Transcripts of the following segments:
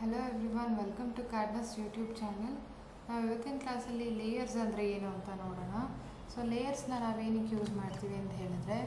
Hello everyone, welcome to CAD NEST YouTube channel. ನಾವು ಇವತ್ತಿನ ಕ್ಲಾಸಲ್ಲಿ ಲೇಯರ್ಸ್ ಅಂದರೆ ಏನು ಅಂತ ನೋಡೋಣ. ಸೊ ಲೇಯರ್ಸ್ನ ನಾವೇನಕ್ಕೆ ಯೂಸ್ ಮಾಡ್ತೀವಿ ಅಂತ ಹೇಳಿದ್ರೆ,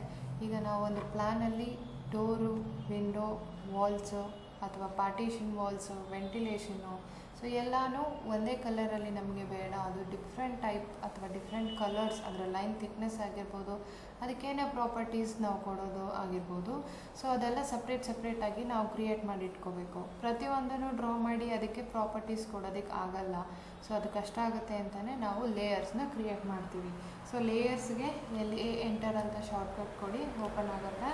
ಈಗ ನಾವು ಒಂದು ಪ್ಲ್ಯಾನಲ್ಲಿ ಡೋರು, ವಿಂಡೋ, ವಾಲ್ಸು ಅಥವಾ ಪಾರ್ಟಿಷನ್ ವಾಲ್ಸು, ವೆಂಟಿಲೇಷನ್ನು, ಸೊ ಎಲ್ಲನೂ ಒಂದೇ ಕಲರಲ್ಲಿ ನಮಗೆ ಬೇಡ, ಅದು ಡಿಫ್ರೆಂಟ್ ಟೈಪ್ ಅಥವಾ ಡಿಫ್ರೆಂಟ್ ಕಲರ್ಸ್, ಅದರ ಲೈನ್ ಥಿಕ್ನೆಸ್ ಆಗಿರ್ಬೋದು, ಅದಕ್ಕೇನೇ ಪ್ರಾಪರ್ಟೀಸ್ ನಾವು ಕೊಡೋದು ಆಗಿರ್ಬೋದು. ಸೊ ಅದೆಲ್ಲ ಸಪ್ರೇಟಾಗಿ ನಾವು ಕ್ರಿಯೇಟ್ ಮಾಡಿ ಇಟ್ಕೋಬೇಕು. ಪ್ರತಿಯೊಂದನ್ನು ಡ್ರಾ ಮಾಡಿ ಅದಕ್ಕೆ ಪ್ರಾಪರ್ಟೀಸ್ ಕೊಡೋದಕ್ಕೆ ಆಗಲ್ಲ. ಸೊ ಅದು ಕಷ್ಟ ಆಗುತ್ತೆ ಅಂತಲೇ ನಾವು ಲೇಯರ್ಸ್ನ ಕ್ರಿಯೇಟ್ ಮಾಡ್ತೀವಿ. ಸೊ ಲೇಯರ್ಸ್ಗೆ ಎಂಟರ್ ಅಂತ ಶಾರ್ಟ್ಕಟ್ ಕೊಡಿ, ಓಪನ್ ಆಗುತ್ತೆ.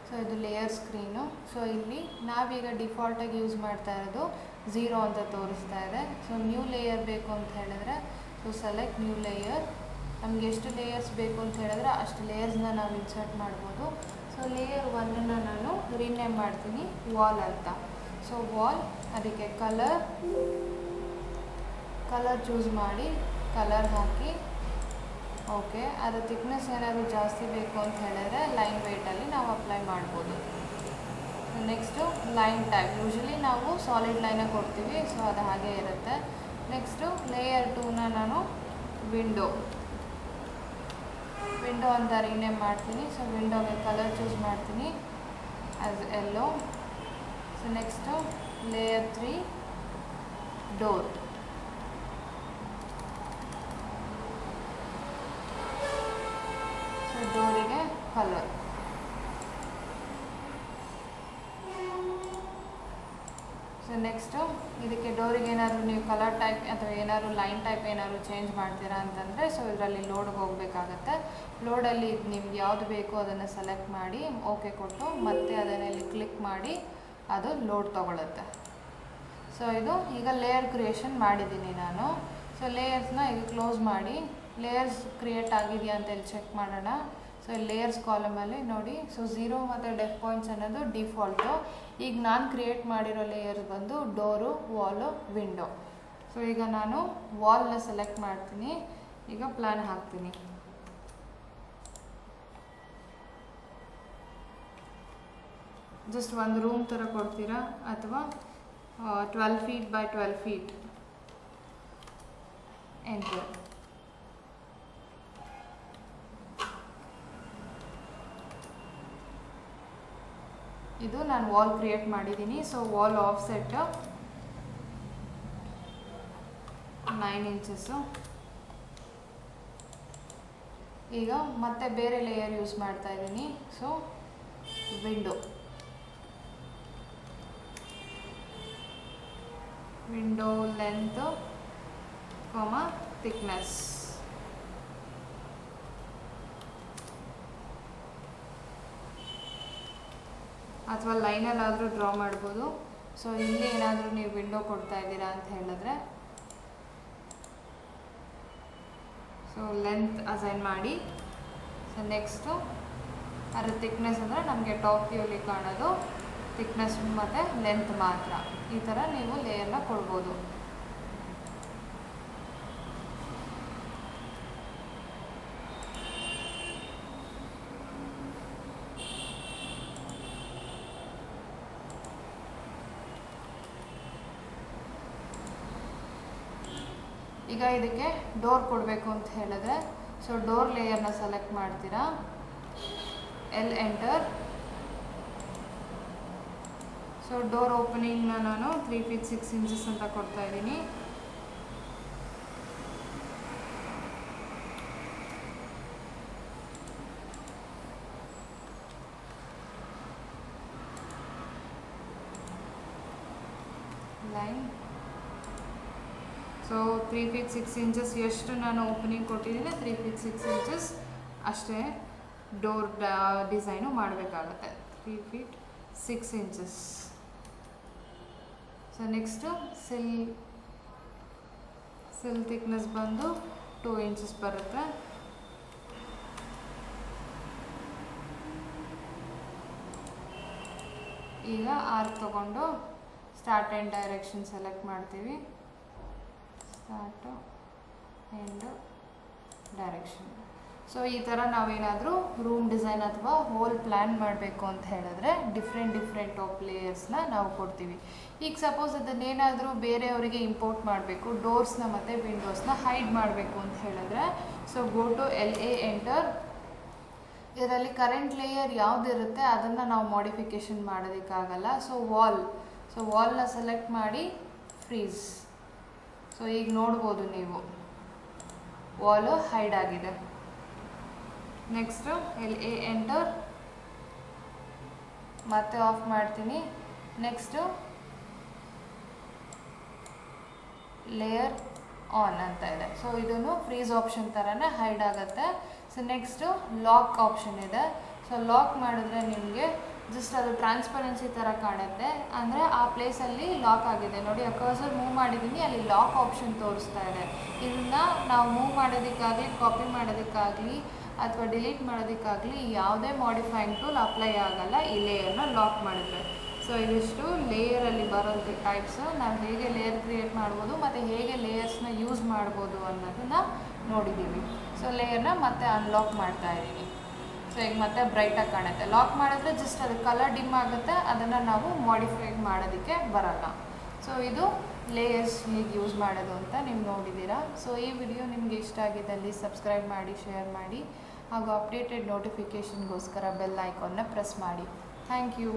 ಸೊ ಇದು ಲೇಯರ್ ಸ್ಕ್ರೀನು. ಸೊ ಇಲ್ಲಿ ನಾವೀಗ ಡಿಫಾಲ್ಟಾಗಿ ಯೂಸ್ ಮಾಡ್ತಾ ಇರೋದು 0 ಅಂತ ತೋರಿಸ್ತಾ ಇದೆ. ಸೊ ನ್ಯೂ ಲೇಯರ್ ಬೇಕು ಅಂತ ಹೇಳಿದ್ರೆ, ಸೊ ಸೆಲೆಕ್ಟ್ ನ್ಯೂ ಲೇಯರ್. ನಮಗೆ ಎಷ್ಟು ಲೇಯರ್ಸ್ ಬೇಕು ಅಂತ ಹೇಳಿದ್ರೆ ಅಷ್ಟು ಲೇಯರ್ಸ್ನ ನಾವು ಇನ್ಸರ್ಟ್ ಮಾಡ್ಬೋದು. ಸೊ ಲೇಯರ್ 1 ನಾನು ರೀನೇಮ್ ಮಾಡ್ತೀನಿ ವಾಲ್ ಅಂತ. ಸೊ ವಾಲ್, ಅದಕ್ಕೆ ಕಲರ್ ಚೂಸ್ ಮಾಡಿ ಕಲರ್ ಹಾಕಿ, ಓಕೆ. ಅದು ಥಿಕ್ನೆಸ್ ಏನಾದರೂ ಜಾಸ್ತಿ ಬೇಕು ಅಂತ ಹೇಳಿದ್ರೆ ಲೈನ್ ವೆಯ್ಟಲ್ಲಿ ನಾವು ಅಪ್ಲೈ ಮಾಡ್ಬೋದು. ನೆಕ್ಸ್ಟು ಲೈನ್ ಟೈಪ್, ಯೂಶ್ವಲಿ ನಾವು ಸಾಲಿಡ್ ಲೈನೇ ಕೊಡ್ತೀವಿ, ಸೊ ಅದು ಹಾಗೇ ಇರುತ್ತೆ. ನೆಕ್ಸ್ಟು ಲೇಯರ್ 2ನ ನಾನು ವಿಂಡೋ ಅಂತ ರೀನೇಮ್ ಮಾಡ್ತೀನಿ. ಸೊ ವಿಂಡೋಗೆ ಕಲರ್ ಚೂಸ್ ಮಾಡ್ತೀನಿ as yellow. So next layer 3 door. So ಡೋರಿಗೆ ಕಲರ್. ಸೊ ನೆಕ್ಸ್ಟು ಇದಕ್ಕೆ ಡೋರಿಗೆ ಏನಾದರೂ ನೀವು ಕಲರ್ ಟೈಪ್ ಅಥವಾ ಏನಾದರೂ ಲೈನ್ ಟೈಪ್ ಏನಾದರೂ ಚೇಂಜ್ ಮಾಡ್ತೀರಾ ಅಂತಂದರೆ, ಸೊ ಇದರಲ್ಲಿ ಲೋಡ್ಗೆ ಹೋಗಬೇಕಾಗತ್ತೆ. ಲೋಡಲ್ಲಿ ನಿಮ್ಗೆ ಯಾವುದು ಬೇಕೋ ಅದನ್ನು ಸೆಲೆಕ್ಟ್ ಮಾಡಿ ಓಕೆ ಕೊಟ್ಟು ಮತ್ತೆ ಅದನ್ನಲ್ಲಿ ಕ್ಲಿಕ್ ಮಾಡಿ ಅದು ಲೋಡ್ ತೊಗೊಳುತ್ತೆ. ಸೊ ಇದು ಈಗ ಲೇಯರ್ ಕ್ರಿಯೇಷನ್ ಮಾಡಿದ್ದೀನಿ ನಾನು. ಸೊ ಲೇಯರ್ಸ್ನ ಈಗ ಕ್ಲೋಸ್ ಮಾಡಿ, ಲೇಯರ್ಸ್ ಕ್ರಿಯೇಟ್ ಆಗಿದೆಯಾ ಅಂತ ಇಲ್ಲಿ ಚೆಕ್ ಮಾಡೋಣ. ಸೊ ಲೇಯರ್ಸ್ ಕಾಲಮಲ್ಲಿ ನೋಡಿ, ಸೊ 0 ಮತ್ತು ಡೆಫ್ ಪಾಯಿಂಟ್ಸ್ ಅನ್ನೋದು ಡಿಫಾಲ್ಟು. ಈಗ ನಾನು ಕ್ರಿಯೇಟ್ ಮಾಡಿರೋ ಲೇಯರ್ಸ್ ಬಂದು ಡೋರು, ವಾಲು, ವಿಂಡೋ. ಸೊ ಈಗ ನಾನು ವಾಲ್ನ ಸೆಲೆಕ್ಟ್ ಮಾಡ್ತೀನಿ, ಈಗ ಪ್ಲ್ಯಾನ್ ಹಾಕ್ತೀನಿ. ಜಸ್ಟ್ ಒಂದು ರೂಮ್ ಥರ ಕೊಡ್ತೀರಾ ಅಥವಾ 12 feet by 12 feet. ಎಂಟರ್. ಇದು ನಾನು ವಾಲ್ ಕ್ರಿಯೇಟ್ ಮಾಡಿದ್ದೀನಿ. So wall offset 9 inches. ಈಗ ಮತ್ತೆ ಬೇರೆ ಲೇಯರ್ ಯೂಸ್ ಮಾಡ್ತಾ ಇದ್ದೀನಿ. So window length, thickness. ಅಥವಾ ಲೈನಲ್ಲಾದರೂ ಡ್ರಾ ಮಾಡ್ಬೋದು. ಸೊ ಇಲ್ಲಿ ಏನಾದರೂ ನೀವು ವಿಂಡೋ ಕೊಡ್ತಾ ಇದ್ದೀರಾ ಅಂತ ಹೇಳಿದ್ರೆ, ಸೊ ಲೆಂತ್ ಅಸೈನ್ ಮಾಡಿ. ಸೊ ನೆಕ್ಸ್ಟು ಅದರ ಥಿಕ್ನೆಸ್ ಅಂದರೆ ನಮಗೆ ಟಾಪ್ ವ್ಯೂಲಿ ಕಾಣೋದು ಥಿಕ್ನೆಸ್ ಮತ್ತು ಲೆಂತ್ ಮಾತ್ರ. ಈ ಥರ ನೀವು ಲೇಯರ್ನ ಕೊಡ್ಬೋದು. ಈಗ ಇದಕ್ಕೆ ಡೋರ್ ಕೊಡಬೇಕು ಅಂತ ಹೇಳಿದ್ರೆ, ಸೊ ಡೋರ್ ಲೇಯರ್ನ ಸೆಲೆಕ್ಟ್ ಮಾಡ್ತೀರಾ, ಎಂಟರ್. ಸೊ ಡೋರ್ ಓಪನಿಂಗ್ನ ನಾನು 3 feet 6 inches ಅಂತ ಕೊಡ್ತಾ ಇದ್ದೀನಿ. ಲೈನ್. ಸೊ 3 feet 6 inches ಎಷ್ಟು ನಾನು ಓಪನಿಂಗ್ ಕೊಟ್ಟಿದ್ದೀನಿ, 3 feet 6 inches ಅಷ್ಟೇ ಡೋರ್ ಡಿಸೈನು ಮಾಡಬೇಕಾಗತ್ತೆ. 3 feet 6 inches. ಸೊ ನೆಕ್ಸ್ಟು ಸಿಲ್ ಥಿಕ್ನೆಸ್ ಬಂದು 2 inches ಬರುತ್ತೆ. ಈಗ ಆರ್ಕ್ ತಗೊಂಡು ಸ್ಟಾರ್ಟ್ ಆ್ಯಂಡ್ ಡೈರೆಕ್ಷನ್ ಸೆಲೆಕ್ಟ್ ಮಾಡ್ತೀವಿ. Start end direction. ಸೊ ಈ ಥರ ನಾವೇನಾದರೂ ರೂಮ್ ಡಿಸೈನ್ ಅಥವಾ ಹೋಲ್ ಪ್ಲ್ಯಾನ್ ಮಾಡಬೇಕು ಅಂತ ಹೇಳಿದ್ರೆ ಡಿಫ್ರೆಂಟ್ ಆಫ್ ಲೇಯರ್ಸ್ನ ನಾವು ಕೊಡ್ತೀವಿ. ಈಗ ಸಪೋಸ್ ಅದನ್ನೇನಾದರೂ ಬೇರೆಯವರಿಗೆ ಇಂಪೋರ್ಟ್ ಮಾಡಬೇಕು, ಡೋರ್ಸ್ನ ಮತ್ತು ವಿಂಡೋಸ್ನ ಹೈಡ್ ಮಾಡಬೇಕು ಅಂತ ಹೇಳಿದ್ರೆ, so go to LA enter. ಇದರಲ್ಲಿ ಕರೆಂಟ್ ಲೇಯರ್ ಯಾವುದಿರುತ್ತೆ ಅದನ್ನು ನಾವು ಮಾಡಿಫಿಕೇಷನ್ ಮಾಡೋದಕ್ಕಾಗಲ್ಲ. ಸೊ ವಾಲ್ನ ಸೆಲೆಕ್ಟ್ ಮಾಡಿ ಫ್ರೀಸ್. ಸೊ ಈಗ ನೋಡ್ಬೋದು ನೀವು ವಾಲು ಹೈಡ್ ಆಗಿದೆ. ನೆಕ್ಸ್ಟು LA ಎಂಟರ್, ಮತ್ತೆ ಆಫ್ ಮಾಡ್ತೀನಿ. ನೆಕ್ಸ್ಟು ಲೇಯರ್ ಆನ್ ಅಂತ ಇದೆ. ಸೊ ಇದನ್ನು ಫ್ರೀಸ್ ಆಪ್ಷನ್ ಥರನೇ ಹೈಡ್ ಆಗುತ್ತೆ. ಸೊ ನೆಕ್ಸ್ಟು ಲಾಕ್ ಆಪ್ಷನ್ ಇದೆ. ಸೊ ಲಾಕ್ ಮಾಡಿದ್ರೆ ನಿಮಗೆ ಜಸ್ಟ್ ಅದು ಟ್ರಾನ್ಸ್ಪರೆನ್ಸಿ ಥರ ಕಾಣುತ್ತೆ, ಅಂದರೆ ಆ ಪ್ಲೇಸಲ್ಲಿ ಲಾಕ್ ಆಗಿದೆ. ನೋಡಿ, ಆ ಕರ್ಸರ್ ಮೂವ್ ಮಾಡಿದ್ದೀನಿ, ಅಲ್ಲಿ ಲಾಕ್ ಆಪ್ಷನ್ ತೋರಿಸ್ತಾ ಇದೆ. ಇದನ್ನು ನಾವು ಮೂವ್ ಮಾಡೋದಕ್ಕಾಗಲಿ, ಕಾಪಿ ಮಾಡೋದಕ್ಕಾಗಲಿ ಅಥವಾ ಡಿಲೀಟ್ ಮಾಡೋದಕ್ಕಾಗಲಿ ಯಾವುದೇ ಮಾಡಿಫೈಯಿಂಗ್ ಟೂಲ್ ಅಪ್ಲೈ ಆಗಲ್ಲ ಈ ಲೇಯರ್ನ ಲಾಕ್ ಮಾಡಿದ್ರೆ. ಸೊ ಇದಿಷ್ಟು ಲೇಯರಲ್ಲಿ ಬರೋಂಥ ಟೈಪ್ಸು, ನಾವು ಹೇಗೆ ಲೇಯರ್ ಕ್ರಿಯೇಟ್ ಮಾಡ್ಬೋದು ಮತ್ತು ಹೇಗೆ ಲೇಯರ್ಸ್ನ ಯೂಸ್ ಮಾಡ್ಬೋದು ಅನ್ನೋದನ್ನು ನೋಡಿದ್ದೀವಿ. ಸೊ ಲೇಯರ್ನ ಮತ್ತೆ ಅನ್ಲಾಕ್ ಮಾಡ್ತಾ ಇದ್ದೀನಿ. ಸೊ ಈಗ ಮತ್ತೆ ಬ್ರೈಟಾಗಿ ಕಾಣುತ್ತೆ. ಲಾಕ್ ಮಾಡಿದ್ರೆ ಜಸ್ಟ್ ಅದು ಕಲರ್ ಡಿಮ್ ಆಗುತ್ತೆ, ಅದನ್ನು ನಾವು ಮಾಡಿಫೈ ಮಾಡೋದಕ್ಕೆ ಬರಲ್ಲ. ಸೊ ಇದು ಲೇಯರ್ಸ್ ಹೇಗೆ ಯೂಸ್ ಮಾಡೋದು ಅಂತ ನೀವು ನೋಡಿದ್ದೀರಾ. ಸೊ ಈ ವಿಡಿಯೋ ನಿಮಗೆ ಇಷ್ಟ ಆಗಿದ್ದಲ್ಲಿ ಸಬ್ಸ್ಕ್ರೈಬ್ ಮಾಡಿ, ಶೇರ್ ಮಾಡಿ ಹಾಗೂ ಅಪ್ಡೇಟೆಡ್ ನೋಟಿಫಿಕೇಷನ್ಗೋಸ್ಕರ ಬೆಲ್ ಐಕಾನ್ನ ಪ್ರೆಸ್ ಮಾಡಿ. Thank you.